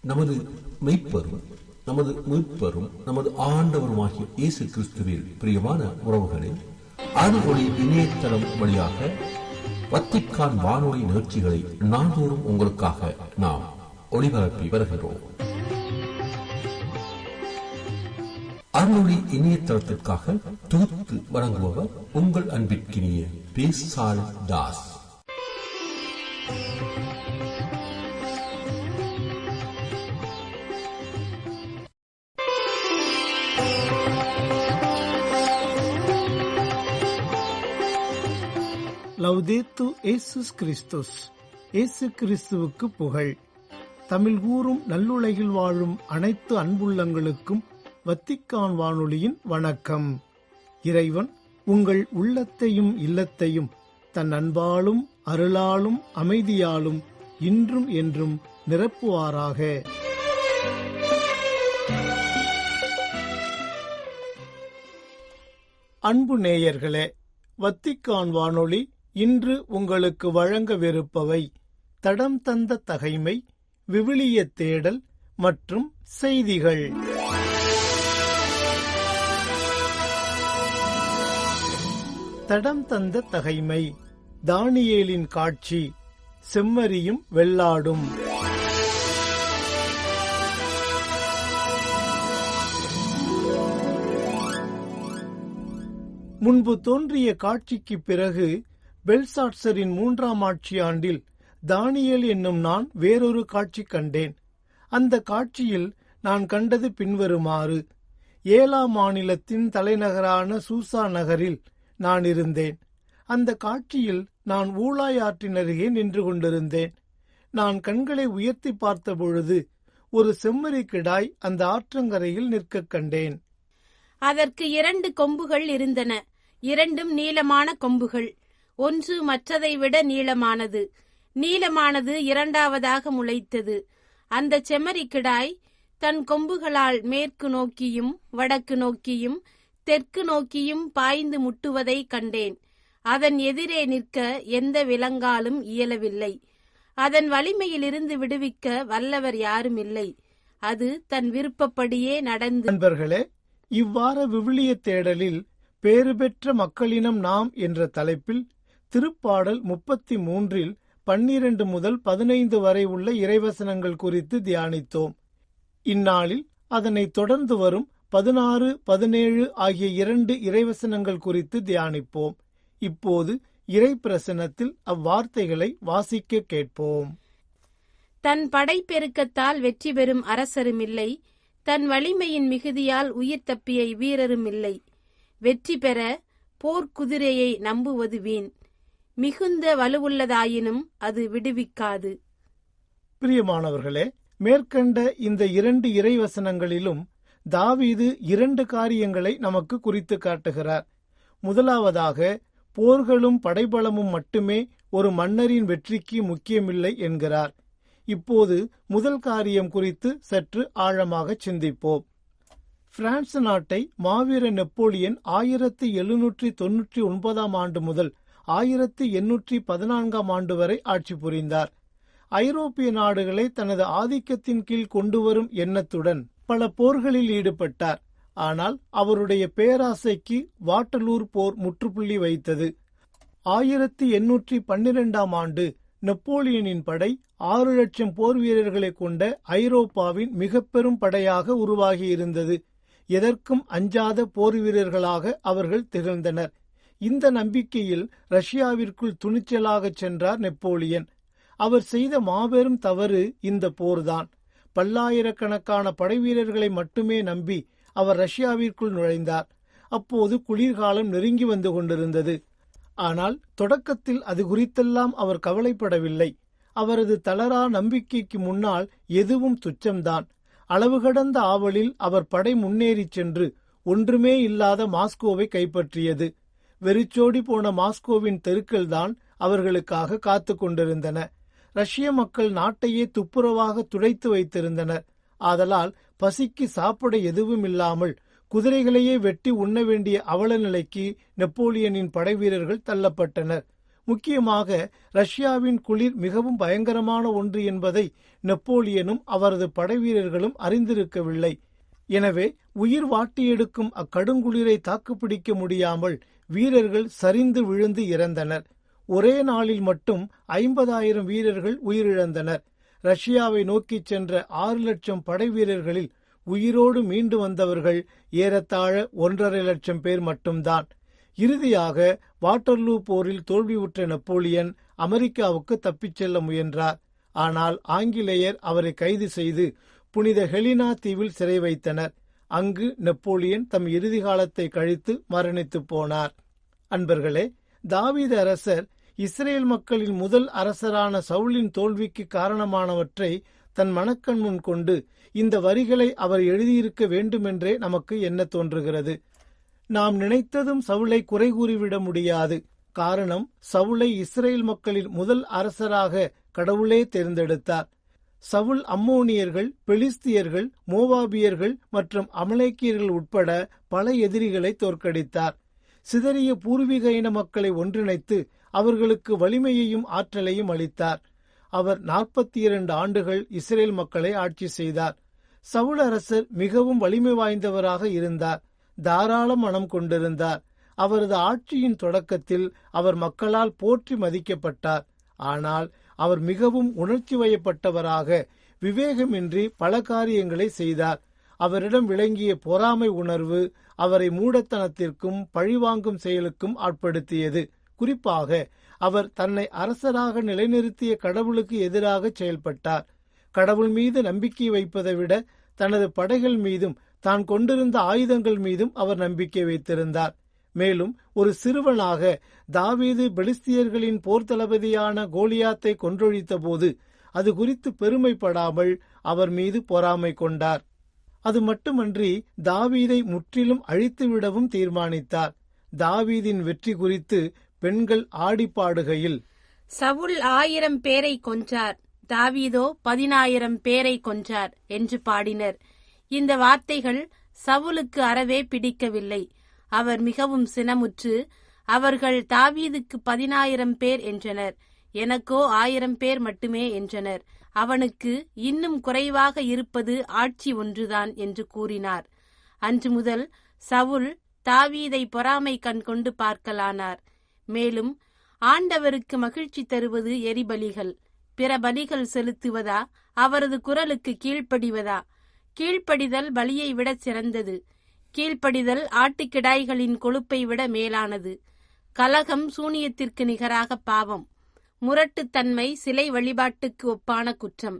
நமது மெய்ப்பரும் நமது மீட்பரும் நமது ஆண்டவருமாகிய இயேசு கிறிஸ்துவில் பிரியமான உறவுகளே, அருள்ஒளி இணையதளம் வழியாக வத்திக்கான் வானொலி நிகழ்ச்சிகளை நாள்தோறும் உங்களுக்காக நாம் ஒளிபரப்பி வருகிறோம். அருள்ஒளி இணையதளத்திற்காக தொகுத்து வழங்குபவர் உங்கள் அன்பிற்கினிய பேசால் தாஸ். லவ்தேத்து இயேசுஸ் கிறிஸ்துஸ். இயேசு கிறிஸ்துவுக்கு புகழ். தமிழ் கூறும் நல்லுலகில் வாழும் அனைத்து அன்புள்ளங்களுக்கும் வத்திக்கான் வானொலியின் வணக்கம். இறைவன் உங்கள் உள்ளத்தையும் இல்லத்தையும் தன் அன்பாலும் அருளாலும் அமைதியாலும் இன்றும் என்றும் நிரப்புவாராக. அன்பு நேயர்களே, வத்திக்கான் வானொலி இன்று உங்களுக்கு வழங்கவிருப்பவை தடம் தந்த தகைமை, விவிலிய தேடல் மற்றும் செய்திகள். தடம் தந்த தகைமை. தானியேலின் காட்சி. செம்மறியும் வெள்ளாடும். முன்பு தோன்றிய காட்சிக்கு பிறகு பெல்சாட்சரின் 3ஆம் ஆட்சி ஆண்டில் தானியேல் என்னும் நான் வேறொரு காட்சி கண்டேன். அந்த காட்சியில் நான் கண்டது பின்வருமாறு: 7ஆம் மாநிலத்தின் தலைநகரான சூசா நகரில் நான் இருந்தேன். அந்த காட்சியில் நான் ஊலாய் ஆற்றின் அருகே நின்று கொண்டிருந்தேன். நான் கண்களை உயர்த்தி பார்த்த பொழுது ஒரு செம்மறி கிடாய் அந்த ஆற்றங்கரையில் நிற்க கண்டேன். அதற்கு 2 கொம்புகள் இருந்தன. 2ம் நீளமான கொம்புகள். ஒன்று மற்றதை விட நீளமானது. நீளமானது 2வதாக முளைத்தது. அந்த செம்மறி கிடாய் தன் கொம்புகளால் மேற்கு நோக்கியும் வடக்கு நோக்கியும் தெற்கு நோக்கியும் பாய்ந்து முட்டுவதை கண்டேன். அதன் எதிரே நிற்க எந்த விலங்காலும் இயலவில்லை. அதன் வலிமையிலிருந்து விடுவிக்க வல்லவர் யாரும் இல்லை. அது தன் விருப்பப்படியே நடந்து. நண்பர்களே, இவ்வாறு விவிலிய தேடலில் பேறு பெற்ற மக்களினம் நாம் என்ற தலைப்பில் திருப்பாடல் 33 12 முதல் 15 வரை உள்ள இறைவசனங்கள் குறித்து தியானித்தோம். இந்நாளில் அதனை தொடர்ந்து வரும் 16, 17 ஆகிய 2 இறைவசனங்கள் குறித்து தியானிப்போம். இப்போது இறை பிரசனத்தில் அவ்வார்த்தைகளை வாசிக்க கேட்போம். தன் படைப்பெருக்கத்தால் வெற்றி பெறும் அரசரும் இல்லை, தன் வலிமையின் மிகுதியால் உயிர் தப்பிய வீரரும் இல்லை. வெற்றி பெற போர்க்குதிரையை நம்புவது வீண். மிகுந்த வலுவுள்ளதாயினும் அது விடுவிக்காது. பிரியமானவர்களே, மேற்கண்ட இந்த 2 இறைவசனங்களிலும் தாவீது 2 காரியங்களை நமக்கு குறித்து காட்டுகிறார். முதலாவதாக, போர்களும் படைபலமும் மட்டுமே ஒரு மன்னரின் வெற்றிக்கு முக்கியமில்லை என்கிறார். இப்போது முதல் காரியம் குறித்து சற்று ஆழமாக சிந்திப்போம். பிரான்ஸ் நாட்டை மாவீர நெப்போலியன் 1799ஆம் ஆண்டு முதல் 1814ஆம் ஆண்டு வரை ஆட்சி புரிந்தார். ஐரோப்பிய நாடுகளை தனது ஆதிக்கத்தின் கீழ் கொண்டுவரும் எண்ணத்துடன் பல போர்களில் ஈடுபட்டார். ஆனால் அவருடைய பேராசைக்கு வாட்டலூர் போர் முற்றுப்புள்ளி வைத்தது. 1812ஆம் ஆண்டு நெப்போலியனின் படை 6 லட்சம் போர் வீரர்களை கொண்ட ஐரோப்பாவின் மிக பெரும் படையாக உருவாகியிருந்தது. எதற்கும் அஞ்சாத போர் வீரர்களாக அவர்கள் திகழ்ந்தனர். இந்த நம்பிக்கையில் ரஷ்யாவிற்குள் துணிச்சலாக சென்றார் நெப்போலியன். அவர் செய்த மாபெரும் தவறு இந்த போர்தான். பல்லாயிரக்கணக்கான படைவீரர்களை மட்டுமே நம்பி அவர் ரஷ்யாவிற்குள் நுழைந்தார். அப்போது குளிர்காலம் நெருங்கி வந்து கொண்டிருந்தது. ஆனால் தொடக்கத்தில் அது குறித்தெல்லாம் அவர் கவலைப்படவில்லை. அவரது தளரா நம்பிக்கைக்கு முன்னால் எதுவும் துச்சம்தான். அளவு கடந்த ஆவலில் அவர் படை முன்னேறிச் சென்று ஒன்றுமே இல்லாத மாஸ்கோவை கைப்பற்றியது. வெறிச்சோடி போன மாஸ்கோவின் தெருக்கள்தான் அவர்களுக்காக காத்து கொண்டிருந்தன. ரஷ்ய மக்கள் நாட்டையே துப்புரவாக துடைத்து வைத்திருந்தனர். ஆதலால் பசிக்கு சாப்பிட எதுவும் இல்லாமல் குதிரைகளையே வெட்டி உண்ண வேண்டிய அவல நிலைக்கு நெப்போலியனின் படைவீரர்கள் தள்ளப்பட்டனர். முக்கியமாக ரஷ்யாவின் குளிர் மிகவும் பயங்கரமான ஒன்று என்பதை நெப்போலியனும் அவரது படைவீரர்களும் அறிந்திருக்கவில்லை. எனவே உயிர் வாட்டியெடுக்கும் அக்கடுங்குளிரை தாக்குப்பிடிக்க முடியாமல் வீரர்கள் சரிந்து விழுந்து இறந்தனர். ஒரே நாளில் மட்டும் 50,000 வீரர்கள் உயிரிழந்தனர். ரஷ்யாவை நோக்கிச் சென்ற 6 லட்சம் படை வீரர்களில் உயிரோடு மீண்டு வந்தவர்கள் ஏறத்தாழ 1.5 லட்சம் பேர் மட்டும்தான். இறுதியாக வாட்டர்லூ போரில் தோல்வியுற்ற நெப்போலியன் அமெரிக்காவுக்கு தப்பிச் செல்ல முயன்றார். ஆனால் ஆங்கிலேயர் அவரை கைது செய்து புனித ஹெலினா தீவில் சிறை வைத்தனர். அங்கு நெப்போலியன் தம் இறுதி காலத்தை கழித்து மரணித்து போனார். அன்பர்களே, தாவீது அரசர் இஸ்ரேல் மக்களின் முதல் அரசரான சவுலின் தோல்விக்கு காரணமானவற்றை தன் மனக்கண் முன் கொண்டு இந்த வரிகளை அவர் எழுதியிருக்க வேண்டுமென்றே நமக்கு எண்ண தோன்றுகிறது. நாம் நினைத்ததும் சவுலை குறை கூறிவிட முடியாது. காரணம், சவுலை இஸ்ரேல் மக்களின் முதல் அரசராக கடவுளே தேர்ந்தெடுத்தார். சவுல் அம்மோனியர்கள், பெலிஸ்தியர்கள், மோவாபியர்கள் மற்றும் அமலேக்கியர்கள் உட்பட பல எதிரிகளை தோற்கடித்தார். சிதறிய பூர்வீக இன மக்களை ஒன்றிணைத்து அவர்களுக்கு வலிமையையும் ஆற்றலையும் அளித்தார். அவர் 42 ஆண்டுகள் இஸ்ரேல் மக்களை ஆட்சி செய்தார். சவுல் அரசர் மிகவும் வலிமை வாய்ந்தவராக இருந்தார். தாராள மனம் கொண்டிருந்தார். அவரது ஆட்சியின் தொடக்கத்தில் அவர் மக்களால் போற்றி மதிக்கப்பட்டார். ஆனால் அவர் மிகவும் உணர்ச்சி வயப்பட்டவராக விவேகமின்றி பல காரியங்களை செய்தார். அவரிடம் விளங்கிய பொறாமை உணர்வு அவரை மூடத்தனத்திற்கும் பழிவாங்கும் செயலுக்கும் ஆட்படுத்தியது. குறிப்பாக அவர் தன்னை அரசராக நிலைநிறுத்திய கடவுளுக்கு எதிராக செயல்பட்டார். கடவுள் மீது நம்பிக்கை வைப்பதை விட தனது படைகள் மீதும் தான் கொண்டிருந்த ஆயுதங்கள் மீதும் அவர் நம்பிக்கை வைத்திருந்தார். மேலும் ஒரு சிறுவனாக தாவீது பெலிஸ்தியர்களின் போர் தளபதியான கோலியாத்தை கொன்றொழித்த போது அது குறித்து பெருமைப்படாமல் அவர் மீது பொறாமை கொண்டார். அது மட்டுமன்றி தாவீதை முற்றிலும் அழித்துவிடவும் தீர்மானித்தார். தாவீதின் வெற்றி குறித்து பெண்கள் ஆடிப்பாடுகையில், சவுல் 1000 பேரை கொன்றார், தாவீதோ 10,000 பேரை கொன்றார் என்று பாடினர். இந்த வார்த்தைகள் சவுலுக்கு அறவே பிடிக்கவில்லை. அவர் மிகவும் சினமுற்று, அவர்கள் தாவீதுக்கு 10,000 பேர் என்றனர், எனக்கோ 1000 பேர் மட்டுமே என்றனர். அவனுக்கு இன்னும் குறைவாக இருப்பது ஆட்சி ஒன்றுதான் என்று கூறினார். அன்று முதல் சவுல் தாவீதை பொறாமை கண் கொண்டு பார்க்கலானார். மேலும் ஆண்டவருக்கு மகிழ்ச்சி தருவது எரிபலிகள், பிற பலிகள் செலுத்துவதா, அவரது குரலுக்கு கீழ்ப்படிவதா? கீழ்ப்படிதல் பலியை விட சிறந்தது. கீழ்ப்படிதல் ஆட்டுக்கிடாய்களின் கொழுப்பை விட மேலானது. கலகம் சூனியத்திற்கு நிகராக பாவம். முரட்டுத்தன்மை சிலை வழிபாட்டுக்கு ஒப்பான குற்றம்.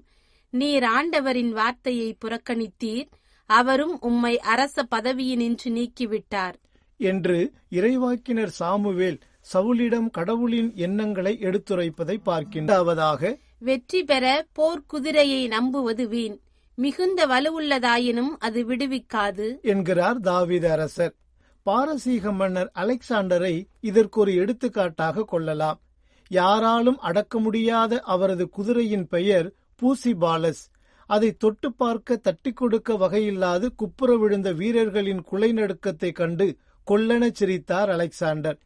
நீர் ஆண்டவரின் வார்த்தையை புறக்கணித்தீர், அவரும் உம்மை அரச பதவியினின்று நீக்கிவிட்டார் என்று இறைவாக்கினர் சாமுவேல் சவுலிடம் கடவுளின் எண்ணங்களை எடுத்துரைப்பதை பார்க்கின்றவதாக, வெற்றி பெற போர்க்குதிரையை நம்புவது வீண், மிகுந்த வலுவுள்ளதாயினும் அது விடுவிக்காது என்கிறார் தாவீது அரசர். பாரசீக மன்னர் அலெக்சாண்டரை இதற்கு ஒரு எடுத்துக்காட்டாக கொள்ளலாம். யாராலும் அடக்க முடியாத அவரது குதிரையின் பெயர் பூசிபாலஸ். அதை தொட்டு பார்க்க தட்டி கொடுக்க வகையில்லாது குப்புற விழுந்த வீரர்களின் குலை நடுக்கத்தை கண்டு கொல்லென சிரித்தார் அலெக்சாண்டர்.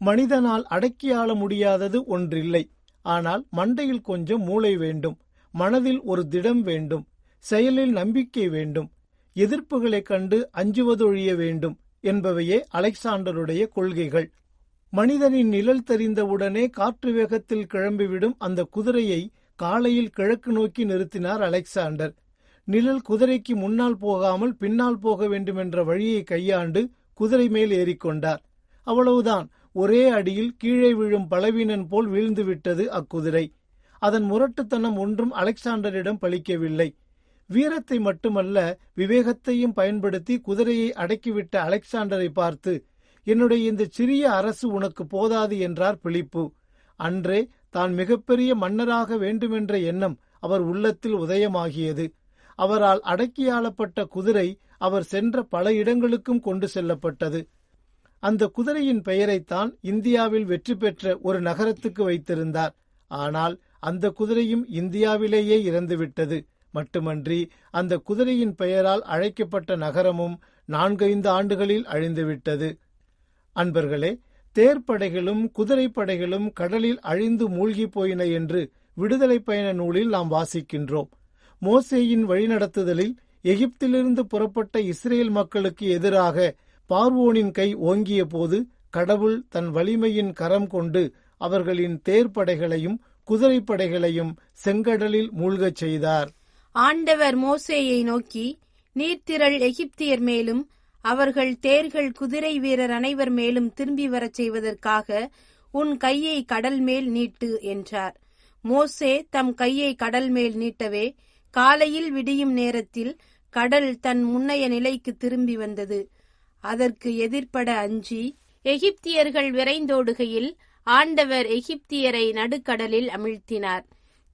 மனிதனால் அடக்கியாள முடியாதது ஒன்றில்லை. ஆனால் மண்டையில் கொஞ்சம் மூளை வேண்டும், மனதில் ஒரு திடம் வேண்டும், செயலில் நம்பிக்கை வேண்டும், எதிர்ப்புகளைக் கண்டு அஞ்சுவதொழிய வேண்டும் என்பவையே அலெக்சாண்டருடைய கொள்கைகள். மனிதனின் நிழல் தெரிந்தவுடனே காற்று வேகத்தில் கிளம்பிவிடும் அந்த குதிரையை காலையில் கிழக்கு நோக்கி நிறுத்தினார் அலெக்சாண்டர். நிழல் குதிரைக்கு முன்னால் போகாமல் பின்னால் போக வேண்டுமென்ற வழியை கையாண்டு குதிரை மேல் ஏறிக்கொண்டார். அவ்வளவுதான். ஒரே அடியில் கீழே விழும் பலவீனன் போல் வீழ்ந்துவிட்டது அக்குதிரை. அதன் முரட்டுத்தனம் ஒன்றும் அலெக்சாண்டரிடம் பலிக்கவில்லை. வீரத்தை மட்டுமல்ல, விவேகத்தையும் பயன்படுத்தி குதிரையை அடக்கிவிட்ட அலெக்சாண்டரை பார்த்து, என்னுடைய இந்த சிறிய அரசு உனக்கு போதாது என்றார் பிலிப்பு. அன்றே தான் மிகப்பெரிய மன்னராக வேண்டுமென்ற எண்ணம் அவர் உள்ளத்தில் உதயமாகியது. அவரால் அடக்கியாளப்பட்ட குதிரை அவர் சென்ற பல இடங்களுக்கும் கொண்டு செல்லப்பட்டது. அந்த குதிரையின் பெயரைத்தான் இந்தியாவில் வெற்றி பெற்ற ஒரு நகரத்துக்கு வைத்திருந்தார். ஆனால் அந்த குதிரையும் இந்தியாவிலேயே இறந்துவிட்டது. மட்டுமன்றி அந்த குதிரையின் பெயரால் அழைக்கப்பட்ட நகரமும் 4-5 ஆண்டுகளில் அழிந்துவிட்டது. அன்பர்களே, தேர்ப்படைகளும் குதிரைப்படைகளும் கடலில் அழிந்து மூழ்கி போயின என்று விடுதலை பயண நூலில் நாம் வாசிக்கின்றோம். மோசேயின் வழிநடத்துதலில் எகிப்திலிருந்து புறப்பட்ட இஸ்ரேல் மக்களுக்கு எதிராக பார்வோனின் கை ஓங்கிய போது கடவுள் தன் வலிமையின் கரம் கொண்டு அவர்களின் தேர்ப்படைகளையும் குதிரைப்படைகளையும் செங்கடலில் மூழ்கச் செய்தார். ஆண்டவர் மோசேயை நோக்கி, நீர்த்திரள் எகிப்தியர் மேலும் அவர்கள் தேர்கள் குதிரை வீரர் அனைவர் மேலும் திரும்பி வரச் செய்வதற்காக உன் கையை கடல் மேல் நீட்டு என்றார். மோசே தம் கையை கடல் மேல் நீட்டவே காலையில் விடியும் நேரத்தில் கடல் தன் முன்னைய நிலைக்கு திரும்பி வந்தது. அதற்கு எதிர்ப்பட அஞ்சி எகிப்தியர்கள் விரைந்தோடுகையில் ஆண்டவர் எகிப்தியரை நடுக்கடலில் அமிழ்த்தினார்.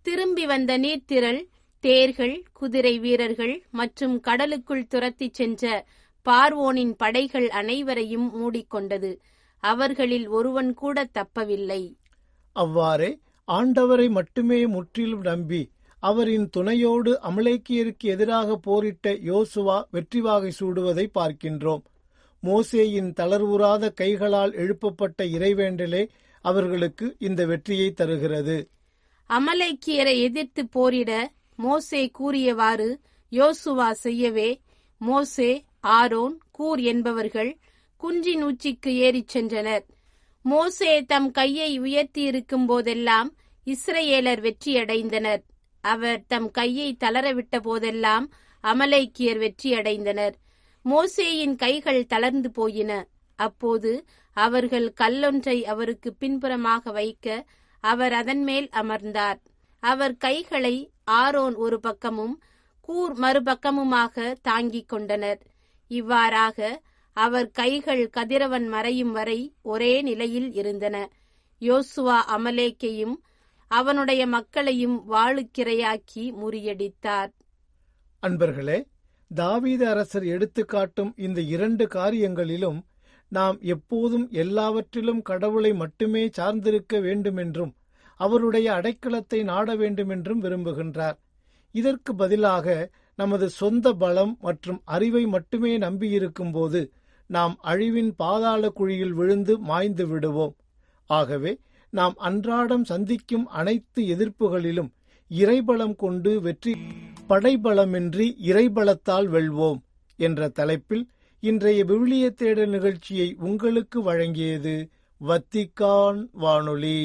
திரும்பி வந்த நீர்த்திரள் தேர்கள் குதிரை வீரர்கள் மற்றும் கடலுக்குள் துரத்திச் சென்ற பார்வோனின் படைகள் அனைவரையும் மூடிக்கொண்டது. அவர்களில் ஒருவன் கூட தப்பவில்லை. அவ்வாறே ஆண்டவரை மட்டுமே முற்றிலும் நம்பி அவரின் துணையோடு அமலேக்கியருக்கு எதிராக போரிட்ட யோசுவா வெற்றி வாகை சூடுவதை பார்க்கின்றோம். மோசேயின் தளர்வுறாத கைகளால் எழுப்பப்பட்ட இறைவேண்டலே அவர்களுக்கு இந்த வெற்றியை தருகிறது. அமலேக்கியரை எதிர்த்து போரிட மோசே கூறியவாறு யோசுவா செய்யவே மோசே, ஆரோன், கூர் என்பவர்கள் குன்றின் உச்சிக்கு ஏறிச் சென்றனர். மோசே தம் கையை உயர்த்தி இருக்கும் போதெல்லாம் இஸ்ரவேலர் வெற்றியடைந்தனர். அவர் தம் கையை தளரவிட்ட போதெல்லாம் அமலேக்கியர் வெற்றியடைந்தனர். மோசேயின் கைகள் தளர்ந்து போயின. அப்போது அவர்கள் கல்லொன்றை அவருக்கு பின்புறமாக வைக்க அவர் அதன் மேல் அமர்ந்தார். அவர் கைகளை ஆரோன் ஒரு பக்கமும் கூர் மறுபக்கமுமாக தாங்கிக் கொண்டனர். இவ்வாறாக அவர் கைகள் கதிரவன் மறையும் வரை ஒரே நிலையில் இருந்தன. யோசுவா அமலேக்கையும் அவனுடைய மக்களையும் வாளுக்கிரையாக்கி முறியடித்தார். அன்பர்களே, தாவீது அரசர் எடுத்துக்காட்டும் இந்த 2 காரியங்களிலும் நாம் எப்போதும் எல்லாவற்றிலும் கடவுளை மட்டுமே சார்ந்திருக்க வேண்டுமென்றும் அவருடைய அடைக்கலத்தை நாட வேண்டுமென்றும் விரும்புகின்றார். இதற்கு பதிலாக நமது சொந்த பலம் மற்றும் அறிவை மட்டுமே நம்பியிருக்கும் போது நாம் அழிவின் பாதாள குழியில் விழுந்து மாய்ந்து விடுவோம். ஆகவே நாம் அன்றாடம் சந்திக்கும் அனைத்து எதிர்ப்புகளிலும் இறைபலம் கொண்டு வெற்றி, படைபலமின்றி இறைபலத்தால் வெல்வோம் என்ற தலைப்பில் இன்றைய விவிலிய தேடல் நிகழ்ச்சியை உங்களுக்கு வழங்கியது வத்திக்கான் வானொலி.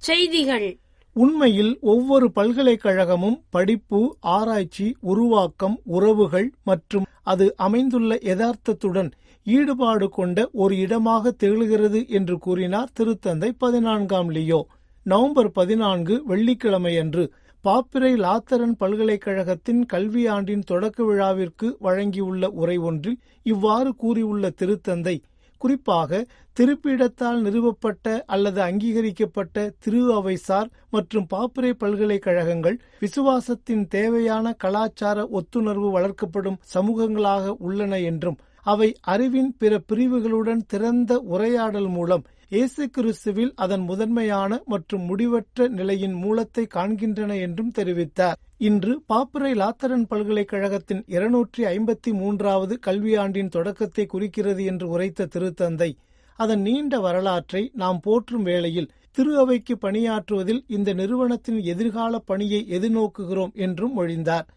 செய்திகள். உண்மையில் ஒவ்வொரு பல்கலைக்கழகமும் படிப்பு, ஆராய்ச்சி, உருவாக்கம், உறவுகள் மற்றும் அது அமைந்துள்ள யதார்த்தத்துடன் ஈடுபாடு கொண்ட ஒரு இடமாக திகழ்கிறது என்று கூறினார் திருத்தந்தை 14ஆம் லியோ. நவம்பர் 14 வெள்ளிக்கிழமையன்று பாப்பிரை லாத்தரன் பல்கலைக்கழகத்தின் கல்வி ஆண்டின் தொடக்க விழாவிற்கு வழங்கியுள்ள உரை ஒன்றில் இவ்வாறு கூறியுள்ள திருத்தந்தை, குறிப்பாக திருப்பீடத்தால் நிறுவப்பட்ட அல்லது அங்கீகரிக்கப்பட்ட திரு அவைசார் மற்றும் பாப்பிரை பல்கலைக்கழகங்கள் விசுவாசத்தின் தேவையான கலாச்சார ஒத்துணர்வு வளர்க்கப்படும் சமூகங்களாக உள்ளன என்றும் அவை அறிவின் பிற பிரிவுகளுடன் திறந்த உரையாடல் மூலம் இயேசு கிறிஸ்துவில் அதன் முதன்மையான மற்றும் முடிவற்ற நிலையின் மூலத்தை காண்கின்றன என்றும் தெரிவித்தார். இன்று பாப்பிரை லாத்தரன் பல்கலைக்கழகத்தின் 253வது கல்வியாண்டின் தொடக்கத்தை குறிக்கிறது என்று உரைத்த திருத்தந்தை, அதன் நீண்ட வரலாற்றை நாம் போற்றும் வேளையில் திரு அவைக்கு பணியாற்றுவதில் இந்த நிறுவனத்தின் எதிர்கால பணியை எதிர்நோக்குகிறோம் என்றும் மொழிந்தார்.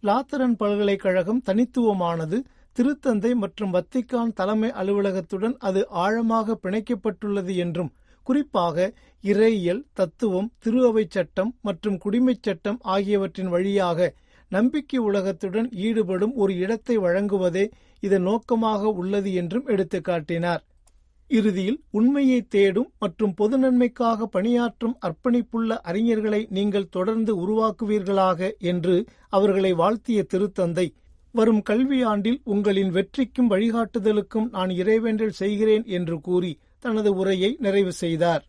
லாத்தரன் பல்கலைக்கழகம் தனித்துவமானது. திருத்தந்தை மற்றும் வத்திக்கான் தலைமை அலுவலகத்துடன் அது ஆழமாக பிணைக்கப்பட்டுள்ளது என்றும், குறிப்பாக இறையியல், தத்துவம், திரு அவை சட்டம் மற்றும் குடிமைச் சட்டம் ஆகியவற்றின் வழியாக நம்பிக்கை உலகத்துடன் ஈடுபடும் ஒரு இடத்தை வழங்குவதே இதன் நோக்கமாக உள்ளது என்றும் எடுத்துக்காட்டினார். இறுதியில், உண்மையை தேடும் மற்றும் பொது நன்மைக்காக பணியாற்றும் அர்ப்பணிப்புள்ள அறிஞர்களை நீங்கள் தொடர்ந்து உருவாக்குவீர்களாக என்று அவர்களை வாழ்த்திய திருத்தந்தை, வரும் கல்வியாண்டில் உங்களின் வெற்றிக்கும் வழிகாட்டுதலுக்கும் நான் இறைவேண்டல் செய்கிறேன் என்று கூறி தனது உரையை நிறைவு செய்தார்.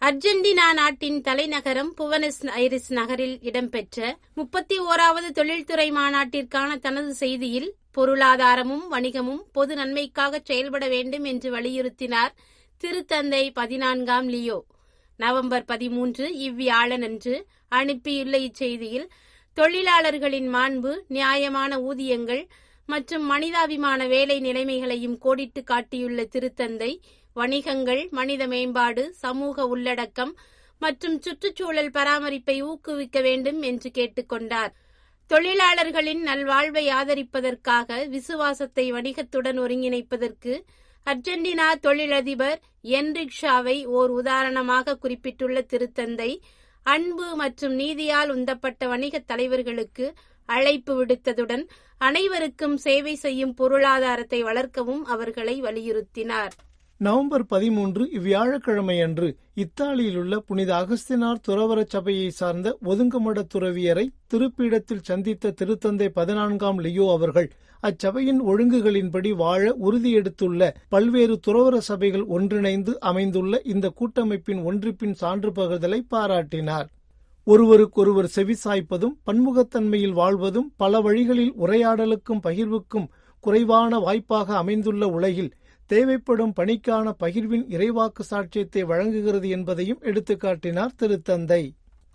அர்ஜென்டினா நாட்டின் தலைநகரம் புவனஸ் ஐரிஸ் நகரில் இடம்பெற்ற 31வது தொழில்துறை மாநாட்டிற்கான தனது செய்தியில் பொருளாதாரமும் வணிகமும் பொது நன்மைக்காக செயல்பட வேண்டும் என்று வலியுறுத்தினார் திருத்தந்தை 14ஆம் லியோ. நவம்பர் 13 இவ்வியாழனன்று அனுப்பியுள்ள இச்செய்தியில், தொழிலாளர்களின் மாண்பு, நியாயமான ஊதியங்கள் மற்றும் மனிதாபிமான வேலை நிலைமைகளையும் கோடிட்டு காட்டியுள்ள திருத்தந்தை, வணிகங்கள், மனித மேம்பாடு, சமூக உள்ளடக்கம் மற்றும் சுற்றுச்சூழல் பராமரிப்பை ஊக்குவிக்க வேண்டும் என்று கேட்டுக்கொண்டார். தொழிலாளர்களின் நல்வாழ்வை ஆதரிப்பதற்காக விசுவாசத்தை வணிகத்துடன் ஒருங்கிணைப்பதற்கு அர்ஜென்டினா தொழிலதிபர் என்ரிக் ஷாவை ஓர் உதாரணமாக குறிப்பிட்டுள்ள திருத்தந்தை, அன்பு மற்றும் நீதியால் உந்தப்பட்ட வணிகத் தலைவர்களுக்கு அழைப்பு விடுத்ததுடன் அனைவருக்கும் சேவை செய்யும் பொருளாதாரத்தை வளர்க்கவும் அவர்களை வலியுறுத்தினார். நவம்பர் 13 இவ்வியாழக்கிழமை அன்று இத்தாலியில் உள்ள புனித அகஸ்தினார் துறவர சபையை சார்ந்த ஒதுங்குமட துறவியரை திருப்பீடத்தில் சந்தித்த திருத்தந்தை 14ஆம் லியோ அவர்கள் அச்சபையின் ஒழுங்குகளின்படி வாழ உறுதியெடுத்துள்ள பல்வேறு துறவர சபைகள் ஒன்றிணைந்து அமைந்துள்ள இந்த கூட்டமைப்பின் ஒன்றிப்பின் சான்று பகிர்தலை பாராட்டினார். ஒருவருக்கொருவர் செவிசாய்ப்பதும் பன்முகத்தன்மையில் வாழ்வதும் பல வழிகளில் உரையாடலுக்கும் பகிர்வுக்கும் குறைவான வாய்ப்பாக அமைந்துள்ள உலகில் தேவைப்படும் பணிக்கான பகிர்வின் இறைவாக்கு சாட்சியத்தை வழங்குகிறது என்பதையும் எடுத்துக்காட்டினார் திருத்தந்தை.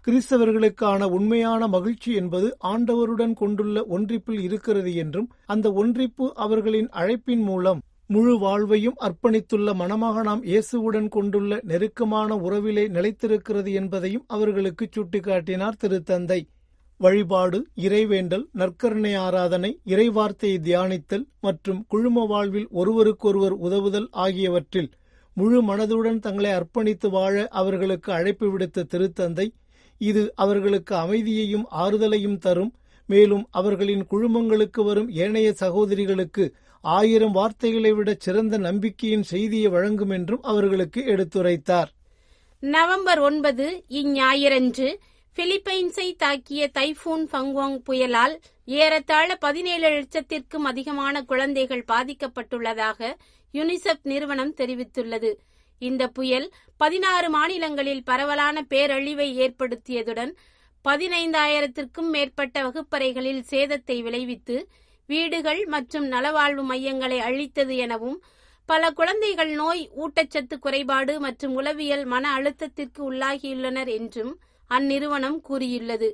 கிறிஸ்தவர்களுக்கான உண்மையான மகிழ்ச்சி என்பது ஆண்டவருடன் கொண்டுள்ள ஒன்றிப்பில் இருக்கிறது என்றும், அந்த ஒன்றிப்பு அவர்களின் அழைப்பின் மூலம் முழு வாழ்வையும் அர்ப்பணித்துள்ள மணமகனாம் இயேசுவுடன் கொண்டுள்ள நெருக்கமான உறவிலே நிலைத்திருக்கிறது என்பதையும் அவர்களுக்கு சுட்டிக்காட்டினார் திருத்தந்தை. வழிபாடு, இறைவேண்டல், நற்கருணை ஆராதனை, இறைவார்த்தையை தியானித்தல் மற்றும் குழும வாழ்வில் ஒருவருக்கொருவர் உதவுதல் ஆகியவற்றில் முழு மனதுடன் தங்களை அர்ப்பணித்து வாழ அவர்களுக்கு அழைப்பு விடுத்த திருத்தந்தை, இது அவர்களுக்கு அமைதியையும் ஆறுதலையும் தரும், மேலும் அவர்களின் குழுமங்களுக்கு வரும் ஏனைய சகோதரிகளுக்கு 1000 வார்த்தைகளை விட சிறந்த நம்பிக்கையின் செய்தியை வழங்கும் என்றும் அவர்களுக்கு எடுத்துரைத்தார். நவம்பர் 9 இஞ்ஞாயிறன்று பிலிப்பைன்ஸை தாக்கிய தைஃபூன் பங்குவாங் புயலால் ஏறத்தாழ 17 லட்சத்திற்கும் அதிகமான குழந்தைகள் பாதிக்கப்பட்டுள்ளதாக யுனிசெஃப் நிறுவனம் தெரிவித்துள்ளது. இந்த புயல் 16 மாநிலங்களில் பரவலான பேரழிவை ஏற்படுத்தியதுடன் 15,000த்திற்கும் மேற்பட்ட வகுப்பறைகளில் சேதத்தை விளைவித்து வீடுகள் மற்றும் நலவாழ்வு மையங்களை அழித்தது எனவும், பல குழந்தைகள் நோய், ஊட்டச்சத்து குறைபாடு மற்றும் உளவியல் மன அழுத்தத்திற்கு உள்ளாகியுள்ளனர் என்றும் அந்நிறுவனம் கூறியுள்ளது.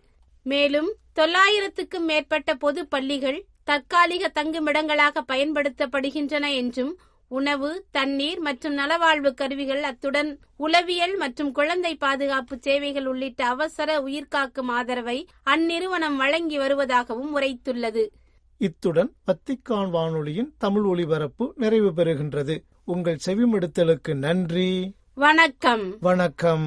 மேலும் 900க்கும் மேற்பட்ட பொது பள்ளிகள் தற்காலிக தங்குமிடங்களாக பயன்படுத்தப்படுகின்றன என்றும், உணவு, தண்ணீர் மற்றும் நலவாழ்வு கருவிகள், அத்துடன் உளவியல் மற்றும் குழந்தை பாதுகாப்பு சேவைகள் உள்ளிட்ட அவசர உயிர்காக்கும் ஆதரவை அந்நிறுவனம் வழங்கி வருவதாகவும் உரைத்துள்ளது. இத்துடன் வத்திக்கான் வானொலியின் தமிழ் ஒலிபரப்பு நிறைவு பெறுகின்றது. உங்கள் செவிமடுத்தலுக்கு நன்றி. வணக்கம். வணக்கம்.